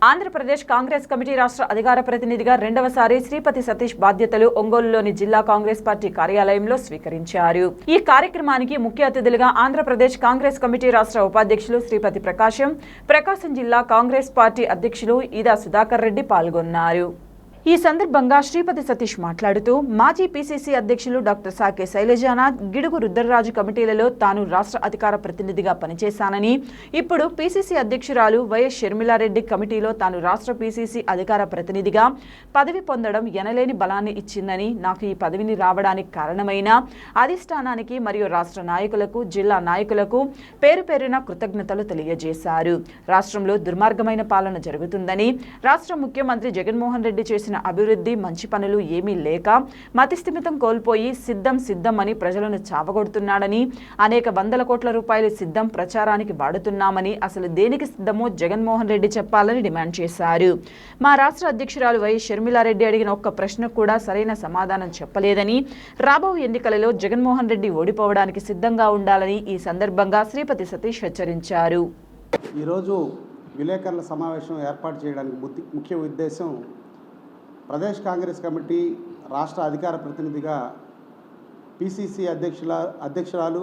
Andhra Pradesh Congress committee రాష్ట్ర అధికార ప్రతినిధిగా రెండవసారి శ్రీపతి సతీష్ బాధ్యతలు ఒంగోలులోని జిల్లా కాంగ్రెస్ పార్టీ కార్యాలయంలో స్వీకరించారు. ఈ కార్యక్రమానికి ముఖ్య అతిథులుగా ఆంధ్రప్రదేశ్ కాంగ్రెస్ కమిటీ రాష్ట్ర ఉపాధ్యక్షులు శ్రీపతి ప్రకాశం జిల్లా కాంగ్రెస్ పార్టీ అధ్యక్షులు ఈదా సుధాకర్ రెడ్డి పాల్గొన్నారు. ఈ సందర్భంగా శ్రీపతి సతీష్ మాట్లాడుతూ మాజీ పీసీసీ అధ్యక్షులు డాక్టర్ సాకే శైలజానాథ్, గిడుగు రుద్రరాజు కమిటీలలో తాను రాష్ట్ర అధికార ప్రతినిధిగా పనిచేశానని, ఇప్పుడు పీసీసీ అధ్యక్షురాలు వైఎస్ షర్మిలారెడ్డి కమిటీలో తాను రాష్ట్ర పీసీసీ అధికార ప్రతినిధిగా పదవి పొందడం ఎనలేని బలాన్ని ఇచ్చిందని, నాకు ఈ పదవిని రావడానికి కారణమైన అధిష్టానానికి మరియు రాష్ట్ర నాయకులకు, జిల్లా నాయకులకు పేరు పేరున కృతజ్ఞతలు తెలియజేశారు. రాష్ట్రంలో దుర్మార్గమైన పాలన జరుగుతుందని, రాష్ట్ర ముఖ్యమంత్రి జగన్మోహన్ రెడ్డి చేసిన అభివృద్ధి మంచి పనులు ఏమీ లేక మతిస్థిమితం కోల్పోయి సిద్ధం అని ప్రజలను చావగొడుతున్నాడని, అనేక వందల కోట్ల రూపాయలు సిద్ధం ప్రచారానికి వాడుతున్నామని, అసలు దేనికి సిద్ధమో జగన్మోహన్ రెడ్డి చెప్పాలని డిమాండ్ చేశారు. మా రాష్ట్ర అధ్యక్షురాలు వైఎస్ షర్మిలారెడ్డి అడిగిన ఒక్క ప్రశ్న కూడా సరైన సమాధానం చెప్పలేదని, రాబో ఎన్నికలలో జగన్మోహన్ రెడ్డి ఓడిపోవడానికి సిద్ధంగా ఉండాలని ఈ సందర్భంగా శ్రీపతి సతీష్ హెచ్చరించారు. ఈరోజు విలేకరుల సమావేశం ఏర్పాటు చేయడానికి ముఖ్య ఉద్దేశం, ప్రదేశ్ కాంగ్రెస్ కమిటీ రాష్ట్ర అధికార ప్రతినిధిగా పిసిసి అధ్యక్షురాలు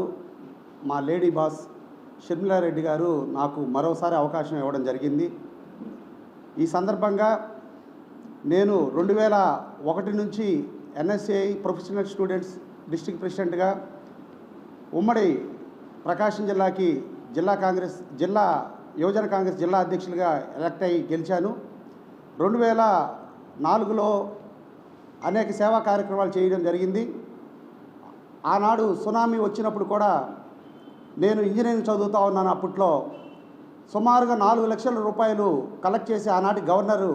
మా లేడీ బాస్ షర్మిలారెడ్డి గారు నాకు మరోసారి అవకాశం ఇవ్వడం జరిగింది. ఈ సందర్భంగా నేను 2001 నుంచి ఎన్ఎస్ఏ ప్రొఫెషనల్ స్టూడెంట్స్ డిస్ట్రిక్ట్ ప్రెసిడెంట్గా ఉమ్మడి ప్రకాశం జిల్లాకి జిల్లా యువజన కాంగ్రెస్ జిల్లా అధ్యక్షులుగా ఎలక్ట్ అయ్యి గెలిచాను. 2004లో అనేక సేవా కార్యక్రమాలు చేయడం జరిగింది. ఆనాడు సునామీ వచ్చినప్పుడు కూడా నేను ఇంజనీరింగ్ చదువుతూ ఉన్నాను. అప్పట్లో సుమారుగా 4 లక్షల రూపాయలు కలెక్ట్ చేసి ఆనాటి గవర్నరు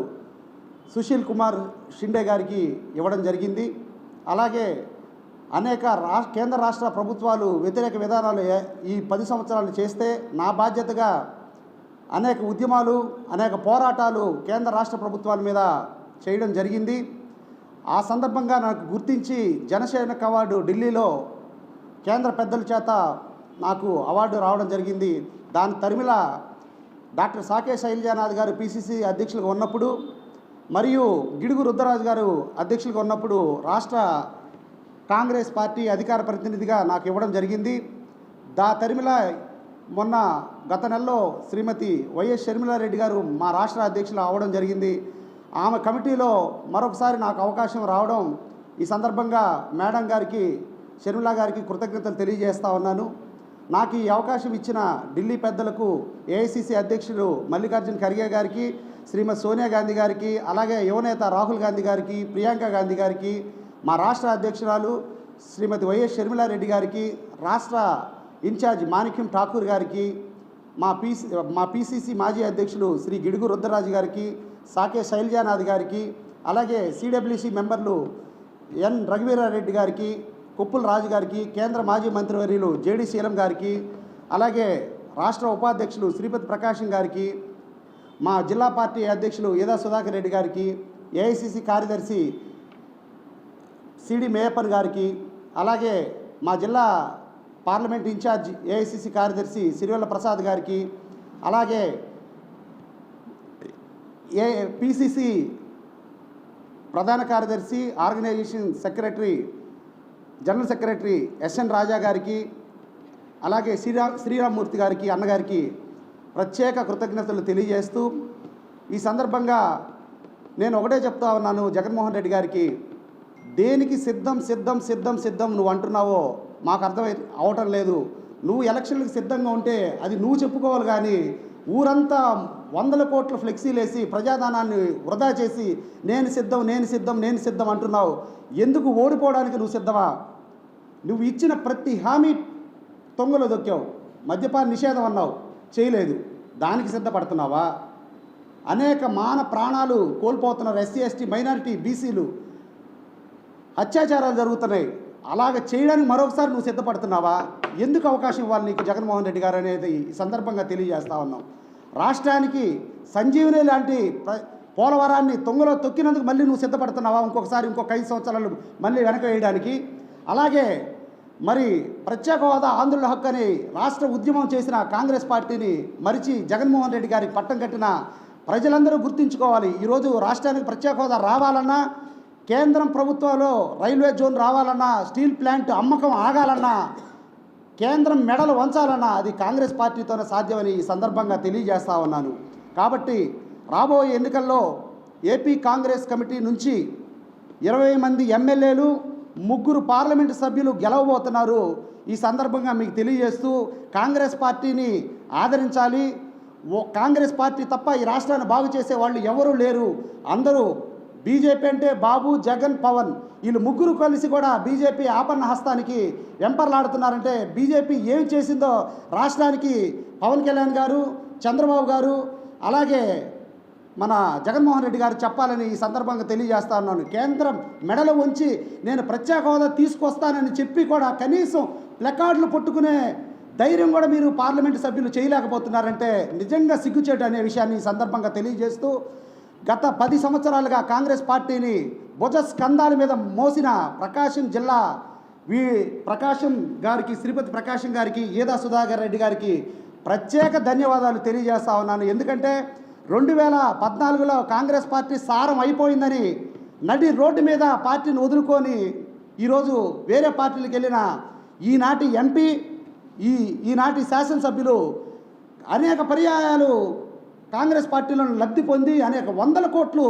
సుశీల్ కుమార్ షిండే గారికి ఇవ్వడం జరిగింది. అలాగే అనేక కేంద్ర రాష్ట్ర ప్రభుత్వాలు వ్యతిరేక విధానాలు ఈ 10 సంవత్సరాలు చేస్తే నా బాధ్యతగా అనేక ఉద్యమాలు, అనేక పోరాటాలు కేంద్ర రాష్ట్ర ప్రభుత్వాల మీద చేయడం జరిగింది. ఆ సందర్భంగా నాకు గుర్తించి జనసేనక్ అవార్డు ఢిల్లీలో కేంద్ర పెద్దల చేత నాకు అవార్డు రావడం జరిగింది. దాని తరిమిల డాక్టర్ సాకే శైలజానాథ్ గారు పిసిసి అధ్యక్షులుగా ఉన్నప్పుడు, మరియు గిడుగు రుద్రరాజు గారు అధ్యక్షులుగా ఉన్నప్పుడు రాష్ట్ర కాంగ్రెస్ పార్టీ అధికార ప్రతినిధిగా నాకు ఇవ్వడం జరిగింది. తరిమిల గత నెలలో శ్రీమతి వైఎస్ షర్మిలారెడ్డి గారు మా రాష్ట్ర అధ్యక్షులు అవడం జరిగింది. ఆమె కమిటీలో మరొకసారి నాకు అవకాశం రావడం, ఈ సందర్భంగా మేడం గారికి, షర్మిలా గారికి కృతజ్ఞతలు తెలియజేస్తా ఉన్నాను. నాకు ఈ అవకాశం ఇచ్చిన ఢిల్లీ పెద్దలకు, ఏఐసిసి అధ్యక్షులు మల్లికార్జున ఖర్గే గారికి, శ్రీమతి సోనియా గాంధీ గారికి, అలాగే యువనేత రాహుల్ గాంధీ గారికి, ప్రియాంక గాంధీ గారికి, మా రాష్ట్ర అధ్యక్షురాలు శ్రీమతి వైఎస్ షర్మిలారెడ్డి గారికి, రాష్ట్ర ఇన్ఛార్జ్ మాణిక్యం ఠాకూర్ గారికి, మా పిసిసి మాజీ అధ్యక్షులు శ్రీ గిడుగు రుద్రరాజు గారికి, సాకే శైలజానాథ్ గారికి, అలాగే సిడబ్ల్యూసి మెంబర్లు ఎన్ రఘువీరారెడ్డి గారికి, కుప్పుల రాజు గారికి, కేంద్ర మాజీ మంత్రివర్యులు జేడి శీలం గారికి, అలాగే రాష్ట్ర ఉపాధ్యక్షులు శ్రీపతి ప్రకాశం గారికి, మా జిల్లా పార్టీ అధ్యక్షులు ఈదా సుధాకర్ రెడ్డి గారికి, ఏఐసిసి కార్యదర్శి సిడి మేయప్పన్ గారికి, అలాగే మా జిల్లా పార్లమెంట్ ఇన్ఛార్జ్ ఏఐసిసి కార్యదర్శి సిరివెల్ల ప్రసాద్ గారికి, అలాగే పిసిసి ప్రధాన కార్యదర్శి ఆర్గనైజేషన్ జనరల్ సెక్రటరీ ఎస్ఎన్ రాజా గారికి, అలాగే శ్రీరామ్మూర్తి గారికి, అన్నగారికి ప్రత్యేక కృతజ్ఞతలు తెలియజేస్తూ, ఈ సందర్భంగా నేను ఒకటే చెప్తా ఉన్నాను జగన్మోహన్ రెడ్డి గారికి, దేనికి సిద్ధం నువ్వు అంటున్నావో మాకు అవటం లేదు. నువ్వు ఎలక్షన్లకు సిద్ధంగా ఉంటే అది నువ్వు చెప్పుకోవాలి, కానీ ఊరంతా 100 కోట్ల ఫ్లెక్సీలు వేసి ప్రజాధనాన్ని వృధా చేసి నేను సిద్ధం అంటున్నావు. ఎందుకు? ఓడిపోవడానికి నువ్వు సిద్ధమా? నువ్వు ఇచ్చిన ప్రతి హామీ తొంగలో దొక్కావు. మద్యపాన నిషేధం అన్నావు, చేయలేదు. దానికి సిద్ధపడుతున్నావా? అనేక ప్రాణాలు కోల్పోతున్నారు. ఎస్సీ ఎస్టీ మైనారిటీ బీసీలు అత్యాచారాలు జరుగుతున్నాయి. అలాగ చేయడానికి మరొకసారి నువ్వు సిద్ధపడుతున్నావా? ఎందుకు అవకాశం ఇవ్వాలి నీకు జగన్మోహన్ రెడ్డి గారు అనేది ఈ సందర్భంగా తెలియజేస్తా ఉన్నాం. రాష్ట్రానికి సంజీవని లాంటి పోలవరాన్ని తొంగలో తొక్కినందుకు మళ్ళీ నువ్వు సిద్ధపడుతున్నావా? ఇంకొక 5 సంవత్సరాలు మళ్ళీ వెనక వేయడానికి? అలాగే మరి ప్రత్యేక హోదా ఆంధ్రుల హక్కు అని రాష్ట్ర ఉద్యమం చేసిన కాంగ్రెస్ పార్టీని మరిచి జగన్మోహన్ రెడ్డి గారికి పట్టం కట్టిన ప్రజలందరూ గుర్తుంచుకోవాలి. ఈరోజు రాష్ట్రానికి ప్రత్యేక హోదా రావాలన్నా, కేంద్రం ప్రభుత్వంలో రైల్వే జోన్ రావాలన్నా, స్టీల్ ప్లాంట్ అమ్మకం ఆగాలన్నా, కేంద్రం మెడలు వంచాలన్నా అది కాంగ్రెస్ పార్టీతోనే సాధ్యమని ఈ సందర్భంగా తెలియజేస్తా ఉన్నాను. కాబట్టి రాబోయే ఎన్నికల్లో ఏపీ కాంగ్రెస్ కమిటీ నుంచి 20 మంది ఎమ్మెల్యేలు, 3 పార్లమెంటు సభ్యులు గెలవబోతున్నారు. ఈ సందర్భంగా మీకు తెలియజేస్తూ కాంగ్రెస్ పార్టీని ఆదరించాలి. కాంగ్రెస్ పార్టీ తప్ప ఈ రాష్ట్రాన్ని బాగు చేసే వాళ్ళు ఎవరూ లేరు. అందరూ బీజేపీ అంటే బాబు, జగన్, పవన్ వీళ్ళు 3 కలిసి కూడా బీజేపీ ఆపన్న హస్తానికి వెంపర్లాడుతున్నారంటే బీజేపీ ఏం చేసిందో రాష్ట్రానికి పవన్ కళ్యాణ్ గారు, చంద్రబాబు గారు, అలాగే మన జగన్మోహన్ రెడ్డి గారు చెప్పాలని ఈ సందర్భంగా తెలియజేస్తా ఉన్నాను. కేంద్రం మెడలు ఉంచి నేను ప్రత్యేక హోదా తీసుకొస్తానని చెప్పి కూడా కనీసం ప్లకార్డులు పట్టుకునే ధైర్యం కూడా మీరు పార్లమెంటు సభ్యులు చేయలేకపోతున్నారంటే నిజంగా సిగ్గుచేటు అనే విషయాన్ని ఈ సందర్భంగా తెలియజేస్తూ, గత 10 సంవత్సరాలుగా కాంగ్రెస్ పార్టీని భుజ స్కంధాల మీద మోసిన ప్రకాశం జిల్లా ప్రకాశం గారికి, శ్రీపతి ప్రకాశం గారికి, ఈదా సుధాకర్ రెడ్డి గారికి ప్రత్యేక ధన్యవాదాలు తెలియజేస్తా ఉన్నాను. ఎందుకంటే 2014లో కాంగ్రెస్ పార్టీ సారం అయిపోయిందని నడి రోడ్డు మీద పార్టీని వదులుకొని ఈరోజు వేరే పార్టీలకు వెళ్ళిన ఈనాటి ఎంపీ, ఈనాటి శాసనసభ్యులు అనేక పర్యాయాలు కాంగ్రెస్ పార్టీలో లబ్ధి పొంది అనేక 100 కోట్లు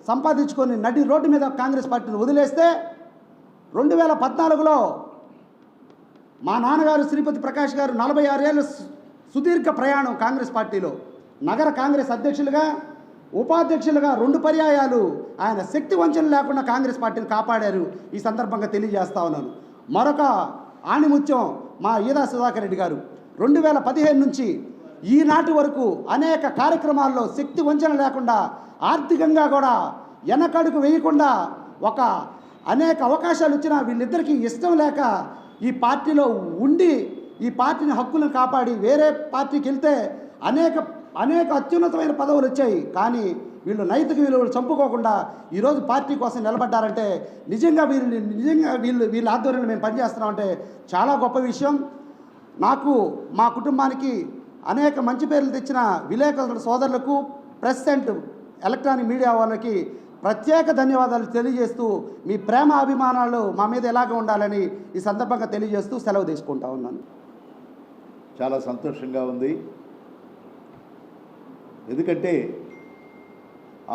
సంపాదించుకొని నడి రోడ్డు మీద కాంగ్రెస్ పార్టీని వదిలేస్తే 2014లో మా నాన్నగారు శ్రీపతి ప్రకాష్ గారు 46 ఏళ్ళ సుదీర్ఘ ప్రయాణం కాంగ్రెస్ పార్టీలో నగర కాంగ్రెస్ అధ్యక్షులుగా, ఉపాధ్యక్షులుగా 2 పర్యాయాలు ఆయన శక్తి వంచన లేకుండా కాంగ్రెస్ పార్టీని కాపాడారు. ఈ సందర్భంగా తెలియజేస్తా ఉన్నాను. మరొక ఆణిముత్యం మా ఈదా సుధాకర్ రెడ్డి గారు 2015 నుంచి ఈనాటి వరకు అనేక కార్యక్రమాల్లో శక్తి వంచన లేకుండా, ఆర్థికంగా కూడా వెనకడుగు వేయకుండా, అనేక అవకాశాలు వచ్చినా వీళ్ళిద్దరికీ ఇష్టం లేక ఈ పార్టీలో ఉండి ఈ పార్టీని హక్కులను కాపాడి వేరే పార్టీకి వెళ్తే అనేక అత్యున్నతమైన పదవులు వచ్చాయి. కానీ వీళ్ళు నైతిక విలువలు చంపుకోకుండా ఈరోజు పార్టీ కోసం నిలబడ్డారంటే నిజంగా వీళ్ళ ఆధ్వర్యంలో మేము పనిచేస్తున్నామంటే చాలా గొప్ప విషయం. నాకు, మా కుటుంబానికి అనేక మంచి పేర్లు తెచ్చిన విలేకరుల సోదరులకు, ప్రెస్ అండ్ ఎలక్ట్రానిక్ మీడియా వాళ్ళకి ప్రత్యేక ధన్యవాదాలు తెలియజేస్తూ మీ ప్రేమ అభిమానాలు మా మీద ఎలాగ ఉండాలని ఈ సందర్భంగా తెలియజేస్తూ సెలవు తీసుకుంటా ఉన్నాను. చాలా సంతోషంగా ఉంది. ఎందుకంటే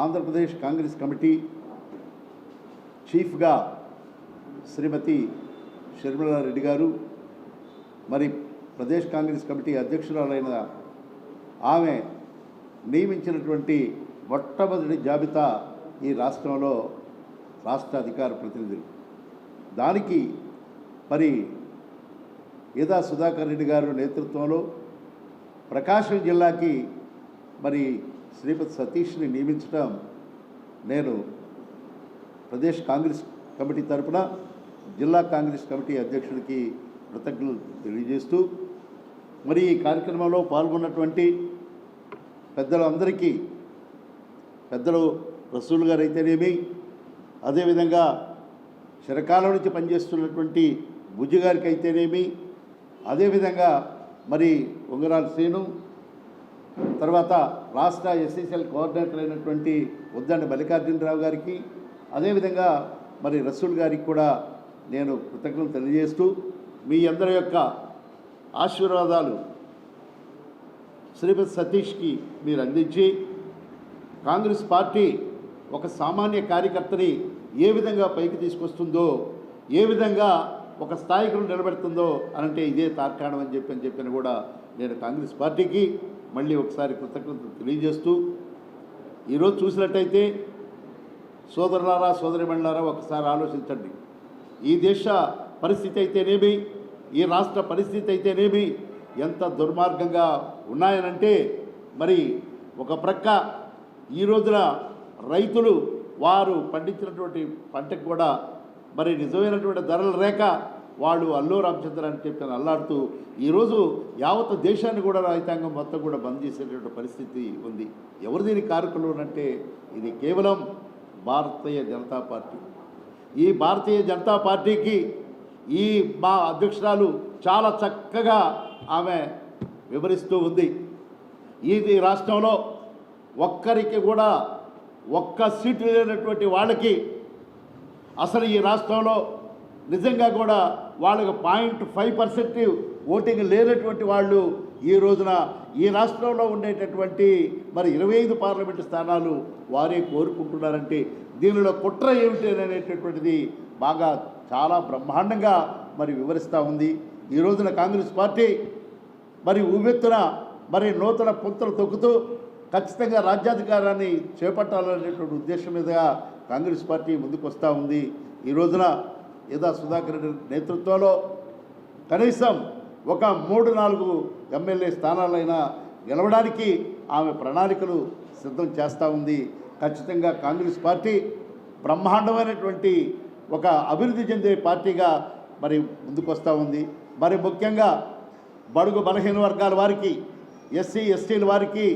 ఆంధ్రప్రదేశ్ కాంగ్రెస్ కమిటీ చీఫ్గా శ్రీమతి షర్మిలారెడ్డి గారు, మరి ప్రదేశ్ కాంగ్రెస్ కమిటీ అధ్యక్షురాలైన ఆమె నియమించినటువంటి మొట్టమొదటి జాబితా ఈ రాష్ట్రంలో రాష్ట్ర అధికార ప్రతినిధులు. దానికి మరి ఈదా సుధాకర్ రెడ్డి గారు నేతృత్వంలో ప్రకాశం జిల్లాకి మరి శ్రీపతి సతీష్ని నియమించడం నేను ప్రదేశ్ కాంగ్రెస్ కమిటీ తరపున జిల్లా కాంగ్రెస్ కమిటీ అధ్యక్షుడికి కృతజ్ఞతలు తెలియజేస్తూ, మరి ఈ కార్యక్రమంలో పాల్గొన్నటువంటి పెద్దలందరికీ, పెద్దలు రసూల్ గారు అయితేనేమి, అదేవిధంగా చిరకాలం నుంచి పనిచేస్తున్నటువంటి బుజ్జి గారికి అయితేనేమి, అదేవిధంగా మరి ఉంగరాల శ్రీను, తర్వాత రాష్ట్ర ఎస్సీసీఎల్ కోఆర్డినేటర్ అయినటువంటి ఉద్దండ మల్లికార్జునరావు గారికి, అదేవిధంగా మరి రసూల్ గారికి కూడా నేను కృతజ్ఞతలు తెలియజేస్తూ, మీ అందరి యొక్క ఆశీర్వాదాలు శ్రీపతి సతీష్కి మీరు అందించి కాంగ్రెస్ పార్టీ ఒక సామాన్య కార్యకర్తని ఏ విధంగా పైకి తీసుకొస్తుందో, ఏ విధంగా ఒక స్థాయికి నిలబెడుతుందో అనంటే ఇదే తార్కాణం అని చెప్పిన కూడా నేను కాంగ్రెస్ పార్టీకి మళ్ళీ ఒకసారి కృతజ్ఞతలు తెలియజేస్తూ, ఈరోజు చూసినట్టయితే సోదరులారా, సోదరిమణులారా, ఒకసారి ఆలోచించండి. ఈ దేశ పరిస్థితి అయితేనేమి, ఈ రాష్ట్ర పరిస్థితి అయితేనేమి ఎంత దుర్మార్గంగా ఉన్నాయనంటే, మరి ఒక ప్రక్క ఈ రోజున రైతులు వారు పండించినటువంటి పంటకు కూడా మరి నిజమైనటువంటి ధరలు లేక వాళ్ళు అల్లు రామచంద్ర అని చెప్పి అల్లాడుతూ ఈరోజు యావత్ దేశాన్ని కూడా రైతాంగం మొత్తం కూడా బంద్ చేసేటువంటి పరిస్థితి ఉంది. ఎవరు దీనికి కారకులు అంటే ఇది కేవలం భారతీయ జనతా పార్టీ. ఈ భారతీయ జనతా పార్టీకి ఈ మా అధ్యక్షురాలు చాలా చక్కగా ఆమె వివరిస్తూ ఉంది. ఈ రాష్ట్రంలో ఒక్కరికి కూడా ఒక్క సీటు లేనటువంటి వాళ్ళకి అసలు ఈ రాష్ట్రంలో నిజంగా కూడా వాళ్ళకి 0.5% ఓటింగ్ లేనటువంటి వాళ్ళు ఈ రోజున ఈ రాష్ట్రంలో ఉండేటటువంటి మరి 25 పార్లమెంటు స్థానాలు వారే కోరుకుంటున్నారంటే దీనిలో కుట్ర ఏమిటి అనేటటువంటిది బాగా చాలా బ్రహ్మాండంగా మరి వివరిస్తూ ఉంది. ఈ రోజున కాంగ్రెస్ పార్టీ మరి ఉవ్వెత్తున మరి నూతన పుంతలు తొక్కుతూ ఖచ్చితంగా రాజ్యాధికారాన్ని చేపట్టాలనేటువంటి ఉద్దేశం మీదుగా కాంగ్రెస్ పార్టీ ముందుకు వస్తూ ఉంది. ఈ రోజున యదా సుధాకర్ రెడ్డి నేతృత్వంలో కనీసం ఒక 3-4 ఎమ్మెల్యే స్థానాలైనా గెలవడానికి ఆమె ప్రణాళికలు సిద్ధం చేస్తూ ఉంది. ఖచ్చితంగా కాంగ్రెస్ పార్టీ బ్రహ్మాండమైనటువంటి ఒక అభివృద్ధి చెందే పార్టీగా మరి ముందుకు వస్తూ ఉంది. మరి ముఖ్యంగా బడుగు బలహీన వర్గాల వారికి, ఎస్సీ ఎస్టీల వారికి,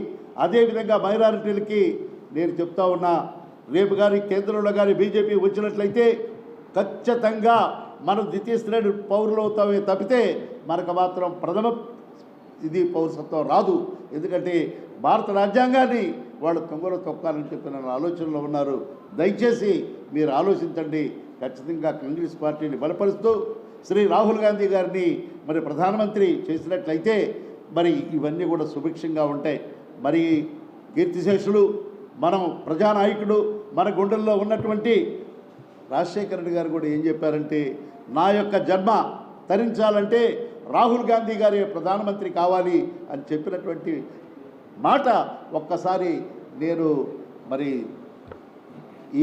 అదేవిధంగా మైనారిటీలకి నేను చెప్తా ఉన్నా, రేపు కానీ కేంద్రంలో కానీ బీజేపీ వచ్చినట్లయితే ఖచ్చితంగా మనం ద్వితీయ శ్రేణి పౌరులు అవుతామే తప్పితే మనకు మాత్రం ప్రథమ పౌరసత్వం రాదు. ఎందుకంటే భారత రాజ్యాంగాన్ని వాళ్ళు తొంగలో తొక్కాలని చెప్పిన ఆలోచనలో ఉన్నారు. దయచేసి మీరు ఆలోచించండి. ఖచ్చితంగా కాంగ్రెస్ పార్టీని బలపరుస్తూ శ్రీ రాహుల్ గాంధీ గారిని మరి ప్రధానమంత్రి చేసినట్లయితే మరి ఇవన్నీ కూడా సుభిక్షంగా ఉంటాయి. మరి కీర్తిశేషులు మనం ప్రజానాయకుడు మన గుండెల్లో ఉన్నటువంటి రాజశేఖర రెడ్డి గారు కూడా ఏం చెప్పారంటే, నా యొక్క జన్మ తరించాలంటే రాహుల్ గాంధీ గారి ప్రధానమంత్రి కావాలి అని చెప్పినటువంటి మాట ఒక్కసారి నేను మరి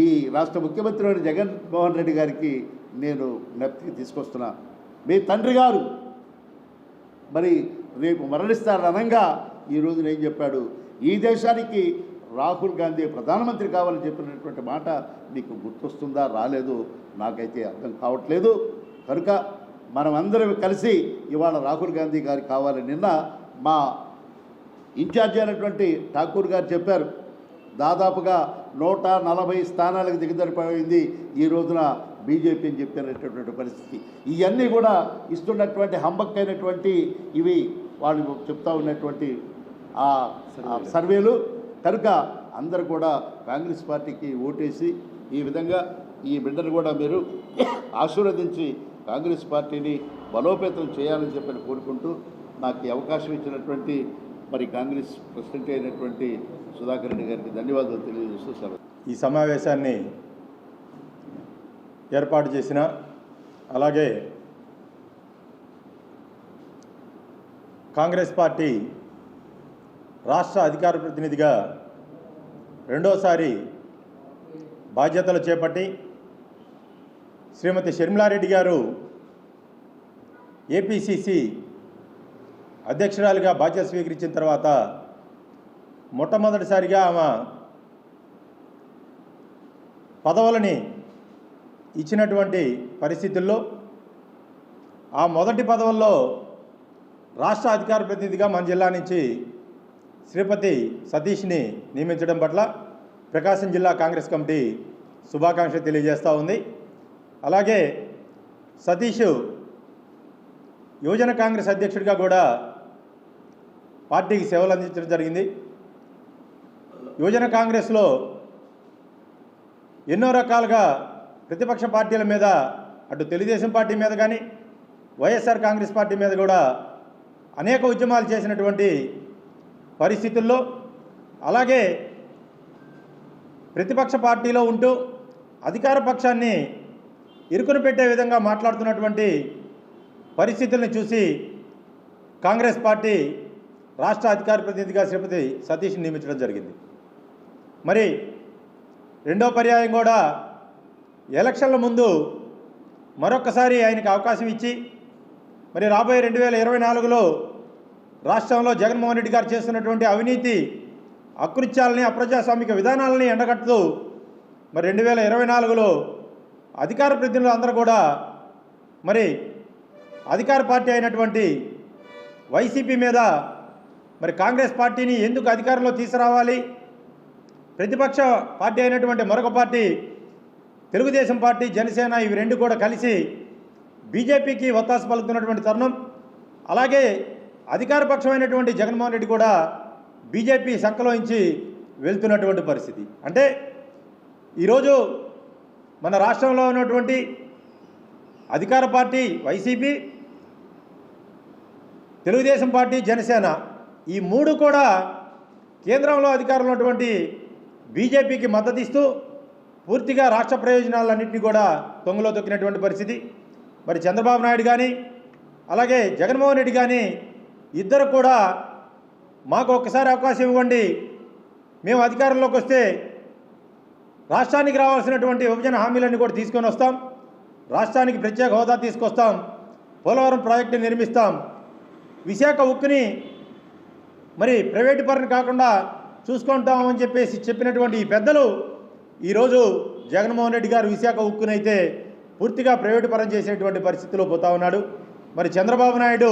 ఈ రాష్ట్ర ముఖ్యమంత్రి జగన్మోహన్ రెడ్డి గారికి నేను జ్ఞప్తికి తీసుకొస్తున్నా. మీ తండ్రి గారు మరి రేపు మరణిస్తారని అనగా ఈరోజు నేను చెప్పాడు, ఈ దేశానికి రాహుల్ గాంధీ ప్రధానమంత్రి కావాలని చెప్పినటువంటి మాట మీకు గుర్తొస్తుందా రాలేదు నాకైతే అర్థం కావట్లేదు. కనుక మనం అందరం కలిసి ఇవాళ రాహుల్ గాంధీ గారికి కావాలని నిన్న మా ఇన్ఛార్జి అయినటువంటి ఠాకూర్ గారు చెప్పారు, దాదాపుగా 140 స్థానాలకు దిగజరిపోయింది ఈ రోజున బీజేపీ అని చెప్పినటువంటి పరిస్థితి. ఇవన్నీ కూడా ఇస్తున్నటువంటి హంబక్కైనటువంటి ఇవి వాళ్ళు చెప్తా ఉన్నటువంటి ఆ సర్వేలు. కనుక అందరూ కూడా కాంగ్రెస్ పార్టీకి ఓటేసి ఈ విధంగా ఈ బిడ్డను కూడా మీరు ఆశీర్వదించి కాంగ్రెస్ పార్టీని బలోపేతం చేయాలని చెప్పని కోరుకుంటూ నాకు ఈ అవకాశం ఇచ్చినటువంటి మరి కాంగ్రెస్ ప్రెసిడెంట్ అయినటువంటి సుధాకర్ రెడ్డి గారికి ధన్యవాదాలు తెలియజేస్తూ సెలవు. ఈ సమావేశాన్ని ఏర్పాటు చేసిన అలాగే కాంగ్రెస్ పార్టీ రాష్ట్ర అధికార ప్రతినిధిగా రెండోసారి బాధ్యతలు చేపట్టి శ్రీమతి షర్మిలారెడ్డి గారు ఏపీసీసీ అధ్యక్షురాలిగా బాధ్యత స్వీకరించిన తర్వాత మొట్టమొదటిసారిగా ఆమె పదవులని ఇచ్చినటువంటి పరిస్థితుల్లో ఆ మొదటి పదవుల్లో రాష్ట్ర అధికార ప్రతినిధిగా మన జిల్లా నుంచి శ్రీపతి సతీష్ని నియమించడం పట్ల ప్రకాశం జిల్లా కాంగ్రెస్ కమిటీ శుభాకాంక్షలు తెలియజేస్తూ ఉంది. అలాగే సతీష్ యువజన కాంగ్రెస్ అధ్యక్షుడిగా కూడా పార్టీకి సేవలు అందించడం జరిగింది. యువజన కాంగ్రెస్లో ఎన్నో రకాలుగా ప్రతిపక్ష పార్టీల మీద, అటు తెలుగుదేశం పార్టీ మీద కానీ వైఎస్ఆర్ కాంగ్రెస్ పార్టీ మీద కూడా అనేక ఉద్యమాలు చేసినటువంటి పరిస్థితుల్లో, అలాగే ప్రతిపక్ష పార్టీలో ఉంటూ అధికార పక్షాన్ని ఇరుకును పెట్టే విధంగా మాట్లాడుతున్నటువంటి పరిస్థితులను చూసి కాంగ్రెస్ పార్టీ రాష్ట్ర అధికార ప్రతినిధిగా శ్రీపతి సతీష్ని నియమించడం జరిగింది. మరి రెండో పర్యాయం కూడా ఎలక్షన్ల ముందు మరొకసారి ఆయనకు అవకాశం ఇచ్చి మరి రాబోయే 2024లో రాష్ట్రంలో జగన్మోహన్ రెడ్డి గారు చేస్తున్నటువంటి అవినీతి అకృత్యాలని, అప్రజాస్వామిక విధానాలని ఎండగట్టుతూ మరి 2024లో అధికార ప్రతినిధులు అందరూ కూడా మరి అధికార పార్టీ అయినటువంటి వైసీపీ మీద మరి కాంగ్రెస్ పార్టీని ఎందుకు అధికారంలో తీసుకురావాలి, ప్రతిపక్ష పార్టీ అయినటువంటి మరొక పార్టీ తెలుగుదేశం పార్టీ, జనసేన ఇవి రెండు కూడా కలిసి బీజేపీకి ఒత్తాసు పలుకుతున్నటువంటి తరుణం, అలాగే అధికార పక్షమైనటువంటి జగన్మోహన్ రెడ్డి కూడా బీజేపీ సంకలోంచి వెళ్తున్నటువంటి పరిస్థితి. అంటే ఈరోజు మన రాష్ట్రంలో ఉన్నటువంటి అధికార party YCP, Telugu Desam party, Janasena ఈ మూడు కూడా కేంద్రంలో అధికారంలో ఉన్నటువంటి బీజేపీకి మద్దతు ఇస్తూ పూర్తిగా రాష్ట్ర ప్రయోజనాలన్నింటినీ కూడా తొంగలో తొక్కినటువంటి పరిస్థితి. మరి చంద్రబాబు నాయుడు కానీ అలాగే జగన్మోహన్ రెడ్డి కానీ ఇద్దరు కూడా మాకు ఒక్కసారి అవకాశం ఇవ్వండి, మేము అధికారంలోకి వస్తే రాష్ట్రానికి రావాల్సినటువంటి విభజన హామీలన్నీ కూడా తీసుకొని వస్తాం, రాష్ట్రానికి ప్రత్యేక హోదా తీసుకొస్తాం, పోలవరం ప్రాజెక్టుని నిర్మిస్తాం, విశాఖ ఉక్కుని మరి ప్రైవేటు పరం కాకుండా చూసుకుంటామని చెప్పేసి చెప్పినటువంటి ఈ పెద్దలు ఈరోజు జగన్మోహన్ రెడ్డి గారు విశాఖ ఉక్కునైతే పూర్తిగా ప్రైవేటు పరం చేసేటువంటి పరిస్థితిలో పోతా ఉన్నాడు. మరి చంద్రబాబు నాయుడు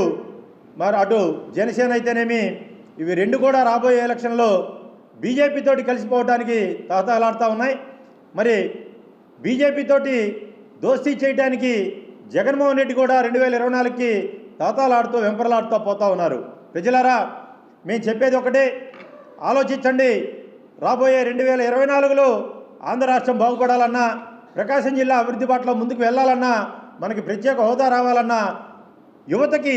మరి అటు జనసేన అయితేనేమి ఇవి రెండు కూడా రాబోయే ఎలక్షన్లో బీజేపీతోటి కలిసిపోవడానికి తహతహలాడుతూ ఉన్నాయి. మరి బీజేపీతోటి దోస్తీ చేయడానికి జగన్మోహన్ రెడ్డి కూడా 2024కి తహతహలాడుతూ వెంపర్లాడుతూ పోతూ ఉన్నారు. ప్రజలారా, మేము చెప్పేది ఒకటే, ఆలోచించండి. రాబోయే 2024లో ఆంధ్ర రాష్ట్రం బాగుపడాలన్నా, ప్రకాశం జిల్లా అభివృద్ధి బాటలో ముందుకు వెళ్ళాలన్నా, మనకి ప్రత్యేక హోదా రావాలన్నా, యువతకి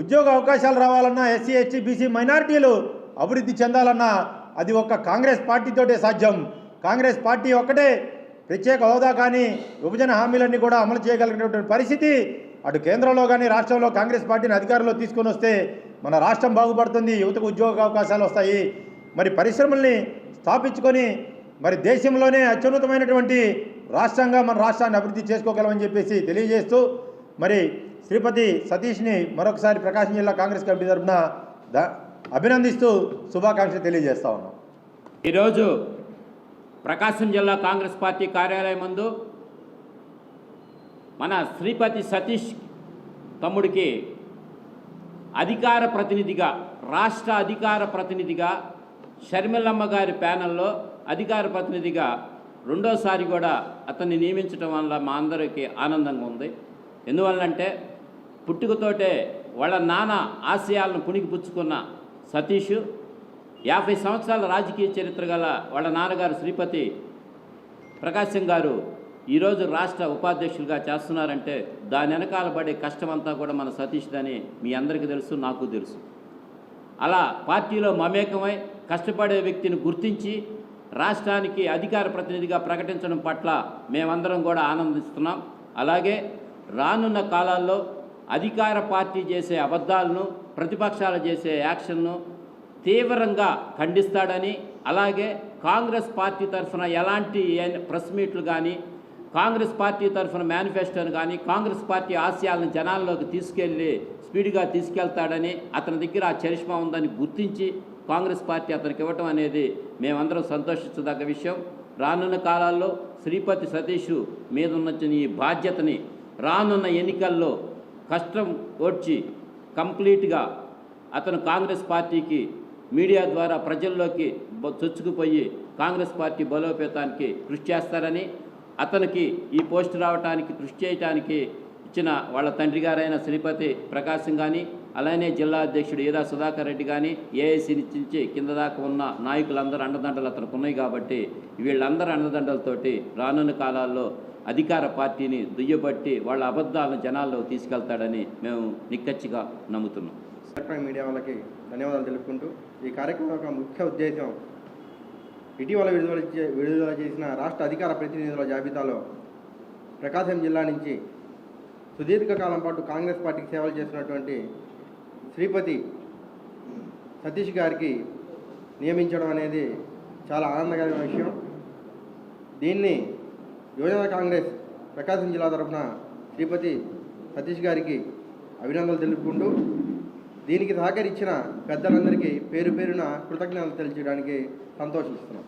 ఉద్యోగ అవకాశాలు రావాలన్నా, ఎస్సీ ఎస్టీ బీసీ మైనారిటీలు అభివృద్ధి చెందాలన్నా అది ఒక్క కాంగ్రెస్ పార్టీతోటే సాధ్యం. కాంగ్రెస్ పార్టీ ఒక్కటే ప్రత్యేక హోదా కానీ విభజన హామీలన్నీ కూడా అమలు చేయగలిగినటువంటి పరిస్థితి అటు కేంద్రంలో కానీ రాష్ట్రంలో కాంగ్రెస్ పార్టీని అధికారంలో తీసుకొని వస్తే మన రాష్ట్రం బాగుపడుతుంది, యువతకు ఉద్యోగ అవకాశాలు వస్తాయి, మరి పరిశ్రమల్ని స్థాపించుకొని మరి దేశంలోనే అత్యున్నతమైనటువంటి రాష్ట్రంగా మన రాష్ట్రాన్ని అభివృద్ధి చేసుకోగలమని చెప్పేసి తెలియజేస్తూ మరి శ్రీపతి సతీష్ని మరొకసారి ప్రకాశం జిల్లా కాంగ్రెస్ కమిటీ తరఫున అభినందిస్తూ శుభాకాంక్షలు తెలియజేస్తా ఉన్నాం. ఈరోజు ప్రకాశం జిల్లా కాంగ్రెస్ పార్టీ కార్యాలయం ముందు మన శ్రీపతి సతీష్ తమ్ముడికి అధికార ప్రతినిధిగా, రాష్ట్ర అధికార ప్రతినిధిగా షర్మిలమ్మ గారి ప్యానెల్లో అధికార ప్రతినిధిగా రెండోసారి కూడా అతన్ని నియమించడం వల్ల మా అందరికీ ఆనందంగా ఉంది. ఎందువల్లంటే పుట్టుకతోటే వాళ్ళ నాన్న ఆశయాలను పుణికిపుచ్చుకున్న సతీష్ 50 సంవత్సరాల రాజకీయ చరిత్ర గల వాళ్ళ నాన్నగారు శ్రీపతి ప్రకాశం గారు ఈరోజు రాష్ట్ర ఉపాధ్యక్షులుగా చేస్తున్నారంటే దాని వెనకాల పడే కష్టమంతా కూడా మన సతీష్దని మీ అందరికీ తెలుసు, నాకు తెలుసు. అలా పార్టీలో మమేకమై కష్టపడే వ్యక్తిని గుర్తించి రాష్ట్రానికి అధికార ప్రతినిధిగా ప్రకటించడం పట్ల మేమందరం కూడా ఆనందిస్తున్నాం. అలాగే రానున్న కాలాల్లో అధికార పార్టీ చేసే అబద్ధాలను, ప్రతిపక్షాలు చేసే యాక్షన్ను తీవ్రంగా ఖండిస్తాడని, అలాగే కాంగ్రెస్ పార్టీ తరఫున ఎలాంటి ప్రెస్ మీట్లు కానీ, కాంగ్రెస్ పార్టీ తరఫున మేనిఫెస్టోను కానీ, కాంగ్రెస్ పార్టీ ఆశయాలను జనాల్లోకి తీసుకెళ్ళి స్పీడ్గా తీసుకెళ్తాడని, అతని దగ్గర ఆ చరిష్మా ఉందని గుర్తించి కాంగ్రెస్ పార్టీ అతనికి ఇవ్వటం అనేది మేమందరం సంతోషించదగ్గ విషయం. రానున్న కాలాల్లో శ్రీపతి సతీష్ మీదున్న ఈ బాధ్యతని రానున్న ఎన్నికల్లో కష్టం ఓడ్చి కంప్లీట్గా అతను కాంగ్రెస్ పార్టీకి మీడియా ద్వారా ప్రజల్లోకి చొచ్చుకుపోయి కాంగ్రెస్ పార్టీ బలోపేతానికి కృషి చేస్తారని, అతనికి ఈ పోస్టు రావడానికి కృషి చేయడానికి ఇచ్చిన వాళ్ళ తండ్రి గారైన శ్రీపతి ప్రకాశం కానీ, అలానే జిల్లా అధ్యక్షుడు ఈదా సుధాకర్ రెడ్డి కానీ, ఏఐసీ నుంచి కింద దాకా ఉన్న నాయకులందరూ అండదండలు అతనికి ఉన్నాయి. కాబట్టి వీళ్ళందరూ అండదండలతోటి రానున్న కాలాల్లో అధికార పార్టీని దుయ్యబట్టి వాళ్ళ అబద్ధాలను జనాల్లో తీసుకెళ్తాడని మేము నిక్కచ్చిగా నమ్ముతున్నాం. ఎలక్ట్రానిక్ మీడియా వాళ్ళకి ధన్యవాదాలు తెలుపుకుంటూ, ఈ కార్యక్రమం యొక్క ముఖ్య ఉద్దేశం ఇటీవల విడుదల చేసిన రాష్ట్ర అధికార ప్రతినిధుల జాబితాలో ప్రకాశం జిల్లా నుంచి సుదీర్ఘకాలం పాటు కాంగ్రెస్ పార్టీకి సేవలు చేస్తున్నటువంటి శ్రీపతి సతీష్ గారికి నియమించడం అనేది చాలా ఆనందకరమైన విషయం. దీన్ని యువజన కాంగ్రెస్ ప్రకాశం జిల్లా తరఫున శ్రీపతి సతీష్ గారికి అభినందనలు తెలుపుకుంటూ, దీనికి సహకరించిన పెద్దలందరికీ పేరు పేరున కృతజ్ఞతలు తెలియజేయడానికి సంతోషిస్తున్నాం.